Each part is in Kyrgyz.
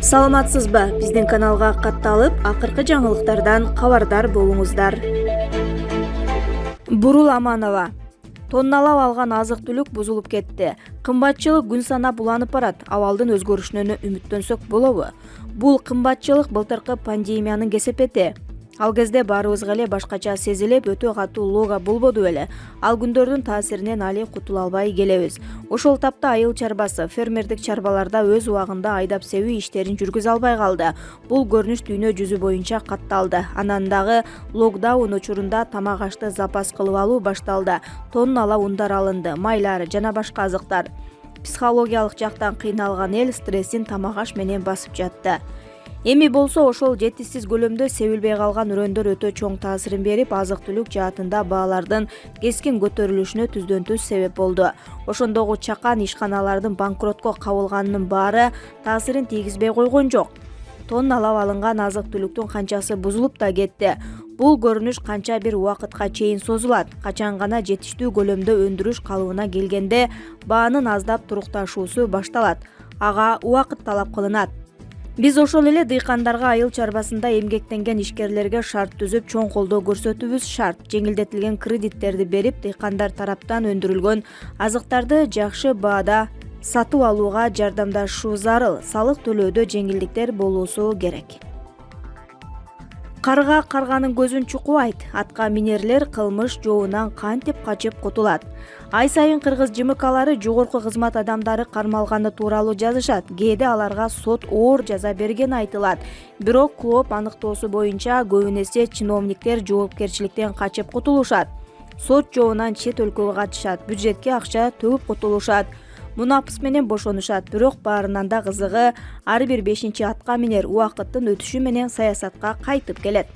Саламатсызбы? Биздин каналга катталып, акыркы жаңылыктардан кабардар болуңуздар. Бурул Аманова. Тонналап алган азык-түлүк бузулуп кетти. Кымбатчылык күн санап уланып барат. Абалдын өзгөрүшүнө үмүттөнсөк болобу? Бул кымбатчылык былтыркы пандемиянын кесепети. Ал кезде баарыбызга эле башкача сезилип, өтө катуу лого болбоду беле. Ал күндөрдүн таасиринен али кутула албай келебиз. Ошол тапта айыл чарбасы, фермердик чарбаларда өз убагында айдап себүү иштерин жүргүзө албай калды. Бул көрүнүш дүйнө жүзү боюнча катталды. Анан дагы локдаун учурунда тамак ашты запас кылып алуу башталды. Тонналап ундар алынды, майлар жана башка азыктар. Психологиялык жактан кыйналган эл стрессин тамак аш менен басып жатты. Эми болсо ошол жетишсиз көлөмдө себилбей калган өрөндөр өтө чоң таасирин берип, азык-түлүк жаатында баалардын кескин көтөрүлүшүнө түздөн-түз себеп болду. Ошондогу чакан ишканалардын банкротко кабылганынын баары таасирин тийгизбей койгон жок. Тонналап алынган азык-түлүктүн канчасы бузулуп да кетти. Бул көрүнүш канча бир убакытка чейин созулат. Качан гана жетиштүү көлөмдө өндүрүш калыбына келгенде баанын аздап турукташуусу башталат. Ага убакыт талап кылынат. Биз ошол эле дыйкандарга, айыл чарбасында эмгектенген ишкерлерге шарт түзүп, чоң колдоо көрсөтүүбүз шарт. Жеңилдетилген кредиттерди берип, дыйкандар тараптан өндүрүлгөн азыктарды жакшы баада сатып алууга жардамдашуу зарыл. Салык төлөөдө жеңилдиктер болуусу керек. Карга карганын көзүн чукубайт. Атка минерлер кылмыш жообунан кантип качып кутулат? Ай сайын кыргыз ЖМКлары жогорку кызмат адамдары кармалганы тууралуу жазышат. Кээде аларга сот оор жаза бергени айтылат. Бирок клооп аныктоосу боюнча көбүн эсе чиновниктер жоопкерчиликтен качып кутулушат. Сот жообунан чет өлкөгө катышат, бюджетке акча төгүп кутулушат. Мунапыс менен бошонушат. Бирок баарынан да кызыгы, ар бир 5-чи атка минер убакыттын өтүшү менен саясатка кайтып келет.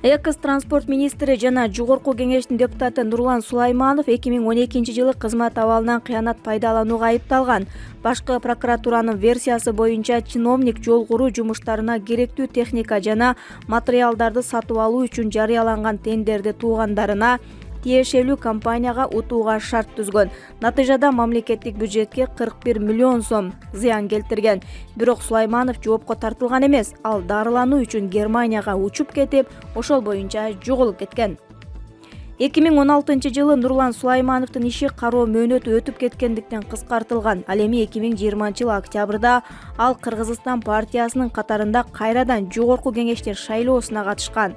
Экс транспорт министри жана Жогорку кеңештин депутаты Нурлан Сулайманов 2012-жылы кызмат абалынан кыянат пайдаланууга айыпталган. Башкы прокуратуранын версиясы боюнча чиновник жол куруу жумуштарына керектүү техника жана материалдарды сатып алуу үчүн жарыяланган тендерди туугандарына тиешелүү компанияга утууга шарт түзгөн. Натыйжада мамлекеттик бюджетке 41 миллион сом зыян келтирген. Бирок Сулайманов жоопко тартылган эмес. Ал дарылануу үчүн Германияга учуп кетип, ошол боюнча жоголуп кеткен. 2016-жылы Нурлан Сулаймановдун иши кароо мөөнөтү өтүп кеткендиктен кыскартылган. Ал эми 2020-жылы октябрда ал Кыргызстан партиясынын катарында кайрадан Жогорку кеңештин шайлоосуна катышкан.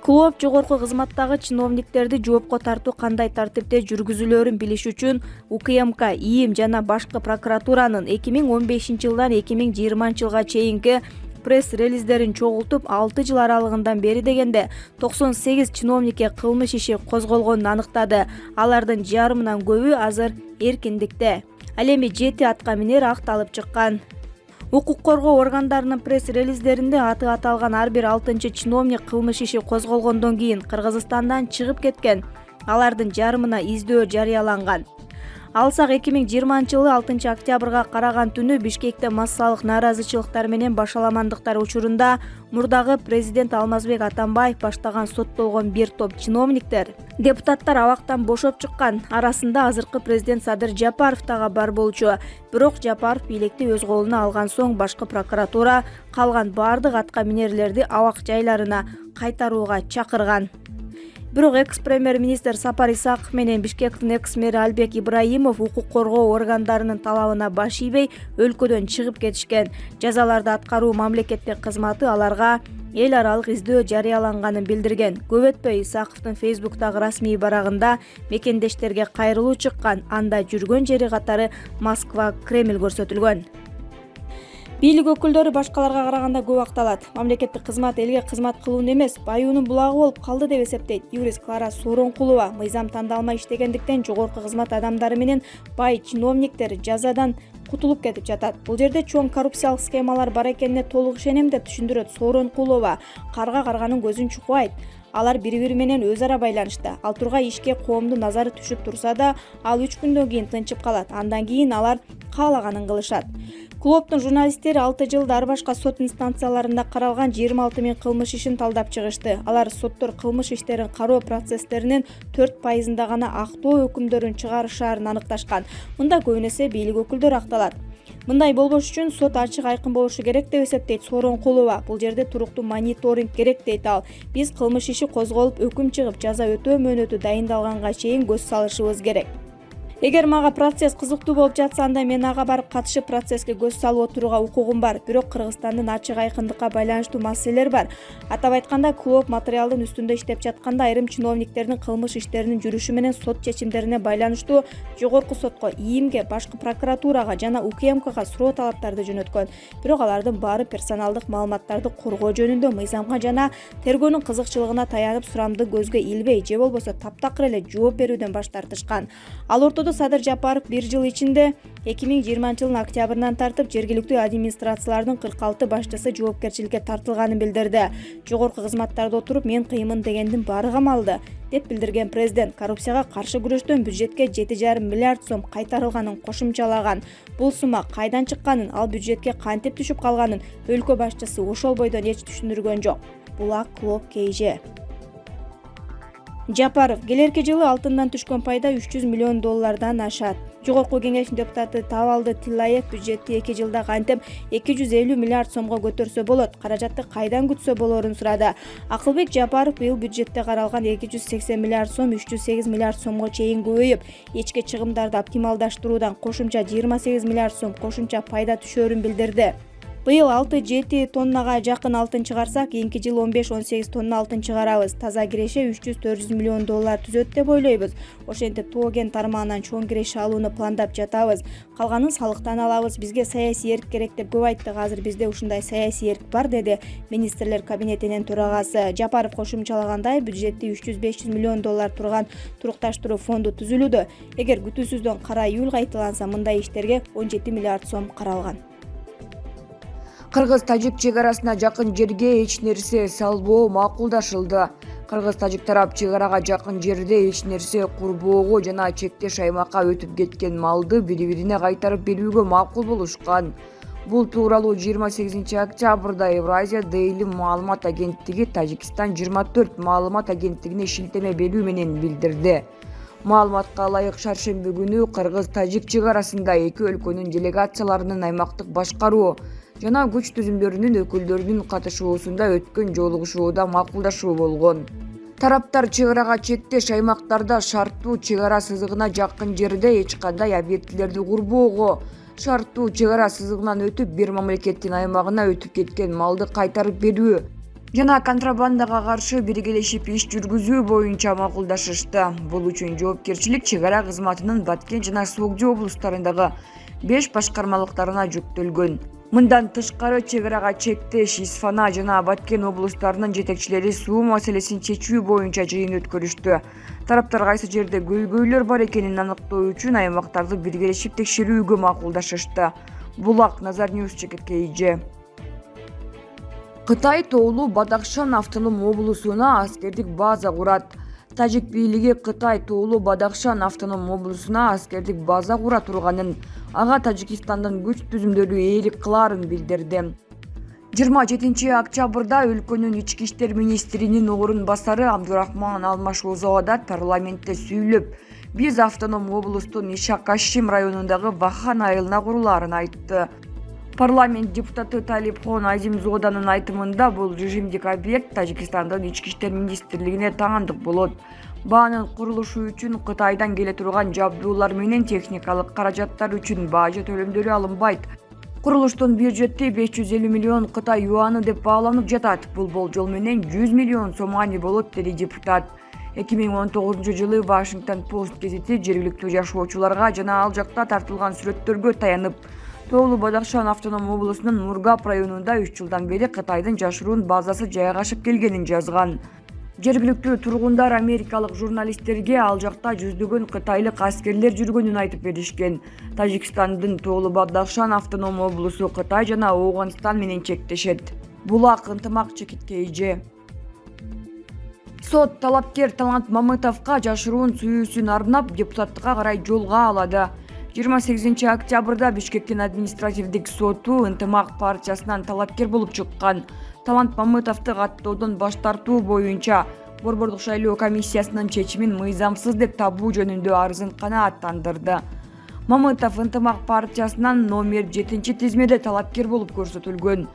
Клооп жогорку кызматтагы чиновниктерди жоопко тартуу кандай тартипте жүргүзүлөөрүн билиш үчүн УКМК, ИИМ жана башкы прокуратуранын 2015-жылдан 2020-жылга чейинки пресс-релиздерин чогултуп 6 жыл аралыгынан бери дегенде 98 чиновникке кылмыш иши козголгонун аныктады. Алардын жарымынан көбү азыр эркиндикте. Ал эми 7 атка минер акталып чыккан. Укук коргоо органдарынын пресс-релиздеринде аты аталган ар бир 6-чы чиновник кылмыш иши козголгондон кийин Кыргызстандан чыгып кеткен. Алардын жарымына издөө жарыяланган. Алсак 2020-жылы 6 октябрга караган түнү Бишкекте массалык нааразычылыктар менен башаламандыктар учурунда мурдагы президент Алмазбек Атамбаев баштаган соттолгон бир топ чиновниктер, депутаттар абактан бошоп чыккан. Арасында азыркы президент Садыр Жапаров дагы бар болчу. Бирок Жапаров бийликти өз колуна алган соң башкы прокуратура калган бардык атка минерлерди абак жайларына кайтарууга чакырган. Бирок экс-премьер-министр Сапар Исаков менен Бишкектин экс-мэри Албек Ибраимов укук коргоо органдарынын талабына баш ийбей өлкөдөн чыгып кетишкен. Жазаларды аткаруу мамлекеттик кызматы аларга эл аралык издөө жарыяланганын билдирген. Көп өтпөй Исаковдун Фейсбуктагы расмий барагында мекендештерге кайрылуу чыккан. Анда жүргөн жери катары Москва, Кремль көрсөтүлгөн. Бийлик өкүлдөрү башкаларга караганда көп акталат. Мамлекеттик кызмат элге кызмат кылуун эмес, баюунун булагы болуп калды деп эсептейт юрист Клара Сооронкулова. Мыйзам тандалмай иштегендиктен жогорку кызмат адамдары менен бай чиновниктер жазадан кутулуп кетип жатат. Бул жерде чоң коррупциялык схемалар бар экенине толук ишенем деп түшүндүрөт Сооронкулова. Карга карганын көзүн чукубайт. Алар бири-бири менен өз ара байланышта. Ал тургай ишке коомдун назары түшүп турса да, ал 3 күндөн кийин тынчып калат. Андан кийин алар каалаганын кылышат. Клооптун журналисттери 6 жылда ар башка сот инстанцияларында каралган 26 000 кылмыш ишин талдап чыгышты. Алар соттор кылмыш иштерин кароо процесстеринин 4%-ында гана актоо өкүмдөрүн чыгарышаарын аныкташкан. Мында көбүн эсе бийлик өкүлдөрү акталат. Мындай болбош үчүн сот ачык айкын болушу керек деп эсептейт Сооронкулова. Бул жерде туруктуу мониторинг керек дейт ал. Биз кылмыш иши козголуп, өкүм чыгып, жаза өтөө мөөнөтү дайындалганга чейин көз салышыбыз керек. Эгер мага процесс кызыктуу болуп жатса, анда мен ага барып катышып процесске көз салып отурууга укугум бар. Бирок Кыргызстандын ачык айкындыкка байланыштуу маселелер бар. Атап айтканда, клооп материалдын үстүндө иштеп жатканда айрым чиновниктердин кылмыш иштеринин жүрүшү менен сот чечимдерине байланыштуу жогорку сотко, ИИМге, башкы прокуратурага жана УКМКга суроо талаптарды жөнөткөн. Бирок алардын баары персоналдык маалыматтарды коргоо жөнүндө мыйзамга жана тергөөнүн кызыкчылыгына таянып сурамды көзгө илбей же болбосо таптакыр эле жооп берүүдөн баш тартышкан. Ал ортодо Садыр Жапаров 1 жыл ичинде 2020 октябрынан тартып жергиликтүү администрациялардын 46 башчысы жоопкерчиликке тартылганын билдирди. Жогорку кызматтарда отуруп мен кыймын дегендин баары камалды, деп билдирген президент. Коррупцияга каршы күрөштөн бюджетке 7,5 миллиард сом кайтарылганын кошумчалаган. Бул сумма кайдан чыкканын, ал бюджетке кантип түшүп калганын өлкө башчысы ошол бойдон эч түшүндүргөн жок. Булак Клооп КЖ. Жапаров: келерки жылы алтындан түшкөн пайда 300 миллион доллардан ашат. Жогорку кеңештин депутаты Табалды Тилаев бюджетти 2 жылда кантип 250 миллиард сомго көтөрсө болот, каражатты кайдан күтсө болорун сурады. Акылбек Жапаров быйыл бюджетте каралган 280 миллиард сом 308 миллиард сомго чейин көбөйүп, ички чыгымдарды оптималдаштыруудан кошумча 28 миллиард сом кошумча пайда түшөрүн билдирди. Быйыл 6-7 тоннага жакын алтын чыгарсак, кийинки жыл 15-18 тонна алтын чыгарабыз. Таза киреше 300-400 миллион доллар түзөт деп ойлойбуз. Ошентип Тоо-кен тармагынан чоң киреше алууну пландап жатабыз. Калганын салыктан алабыз. Бизге саясий эрк керек деп көп айттык. Азыр бизде ушундай саясий эрк бар, деди министрлер кабинетинин төрагасы. Жапаров кошумчалагандай, бюджетти 300-500 миллион доллар турган турукташтыруу фонду түзүлүүдө. Эгер күтүүсүздөн кара июль кайталанса, мындай иштерге 17 миллиард сом каралган. Кыргыз-тажик чек арасына жакын жерге эч нерсе салбоо макулдашылды. Кыргыз-тажик тарап чек арага жакын жерде эч нерсе курбоого жана чектеш аймакка өтүп кеткен малды бири-бирине кайтарып берүүгө макул болушкан. Бул тууралуу 28 октябрда Евразия Daily маалымат агенттиги Тажикстан 24 маалымат агенттигине шилтеме берүү менен билдирди. Маалыматка ылайык, шаршемби күнү Кыргыз-тажик чек арасында эки өлкөнүн делегацияларынын аймактык башкаруу жана күч түзүмдөрүнүн өкүлдөрүнүн катышуусунда өткөн жолугушууда макулдашуу болгон. Тараптар чек арага чектеш аймактарда шарттуу чек ара сызыгына жакын жерде эч кандай объектилерди курбоого, шарттуу чек ара сызыгынан өтүп бир мамлекеттин аймагына өтүп кеткен малды кайтарып берүү жана контрабандага каршы биргелешип иш жүргүзүү боюнча макулдашышты. Бул үчүн жоопкерчилик чек ара кызматынын Баткен жана Согдо облустарындагы 5 башкармалыктарына жүктөлгөн. Мындан тышкары чек арага чектеш Исфана жана Баткен облустарынын жетекчилери суу маселесин чечүү боюнча жыйын өткөрүштү. Тараптар кайсы жерде көйгөйлөр бар экенин аныктоо үчүн аймактарды биргелешип текшерүүгө макулдашышты. Булак Назарньюс КЖ. Кытай тоолуу Бадахшан автоном облусуна аскердик база курат. Тажик бийлиги Кытай тоолуу Бадахшан автоном облусуна аскердик база кура турганын, ага Тажикстандын күч түзүмдөрү ээлик кылаарын билдирди. 27 октябрда өлкөнүн ички иштер министринин орун басары Абдурахман Алмашозовадат парламентте сүйлөп, биз автоном облустун Ишакашим районундагы Вахан айылына курулаарын айтты. Парламент депутаты Талипхон Азимзоданын айтымында бул режимдик объект Тажикстандын ички иштер министрлигине таандык болот. Баанын курулушу үчүн Кытайдан келе турган жабдуулар менен техникалык каражаттар үчүн бажы төлөмдөрү алынбайт. Курулуштун бюджети 550 миллион Кытай юаны деп бааланып жатат. Бул болжол менен 100 миллион сомани болот, деди депутат. 2019 жылы Вашингтон Пост гезити жергиликтүү жашоочуларга жана ал жакта тартылган сүрөттөргө таянып, тоолуу Бадахшан автоном облусунун Мургап районунда 3 жылдан бери Кытайдын жашыруун базасы жайгашып келгенин жазган. Жергиликтүү тургундар америкалык журналисттерге ал жакта жүздөгөн кытайлык аскерлер жүргөнүн айтып беришкен. Тажикстандын тоолуу Бадахшан автоном облусу Кытай жана Ооганстан менен чектешет. Булак ынтымак КЖ. Сот талапкер Талант Мамытовго жашыруун сүйүүсүн арнап депутаттыкка карай жолго алады. 28 октябрда Бишкектин административдик соту ынтымак партиясынан талапкер болуп чыккан Талант Мамытовду каттоодон баш тартуу боюнча Борбордук шайлоо комиссиясынын чечимин мыйзамсыз деп табуу жөнүндө арызын канааттандырды. Мамытов ынтымак партиясынан номер 7 тизмеде талапкер болуп көрсөтүлгөн.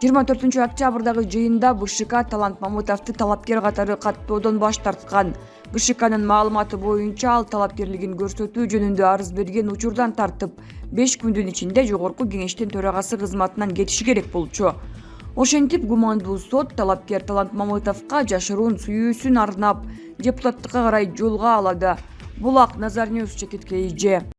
24 октябрдагы жыйында БШК Талант Мамытовду талапкер катары каттоодон баш тарткан. БШКнын маалыматы боюнча ал талапкерлигин көрсөтүү жөнүндө арыз берген учурдан тартып 5 күндүн ичинде жогорку кеңештин төрагасы кызматынан кетиши керек болчу. Ошентип гумандуу сот талапкер Талант Мамытовго жашыруун сүйүүсүн арнап депутаттыкка карай жолго алады. Булак Назар Ньюс чекиткей же.